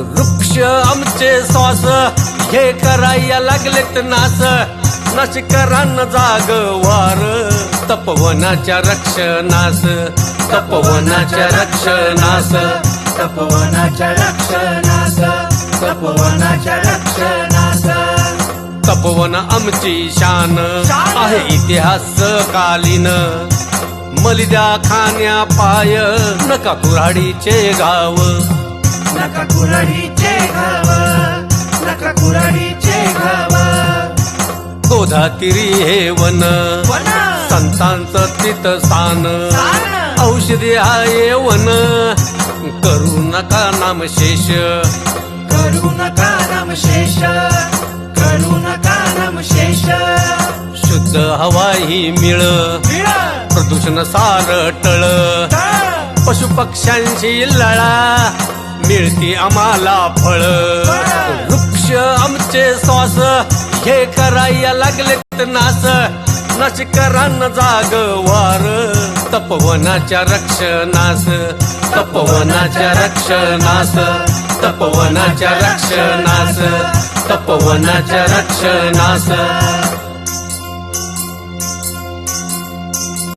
वृक्ष आमचे श्वास हे करायला लागलेत नास, नाशिकरांना जाग वार तपवनाच्या रक्षणास, तपवनाच्या रक्षणास, तपवनाच्या रक्षणास, तपवनाच्या रक्षणास. तपवन आमची शान आहे इतिहास कालीन, मलिदा खाण्या पाय नका कुऱ्हाडीचे गाव, नका कुऱ्हाडीचे गाव, नका कुऱ्हाडीचे गाव. गोधातिरी हे वन वन संतांचं तित स्थान, सान. औषधी आहे वन करू नका नामशेष, करू नका नामशेष, करू नका नामशेष. शुद्ध हवा ही मिळ मिळ प्रदूषण सारटळ, पशु पक्ष्यांशी लळा मिळती आम्हाला फळ. वृक्ष आमचे श्वास हे करायला लागलेत नास, नाशिकरांना जाग वार तपवनाच्या रक्षणास, तपवनाच्या रक्षणास, तपवनाच्या रक्षणास, तपवनाच्या रक्षणास.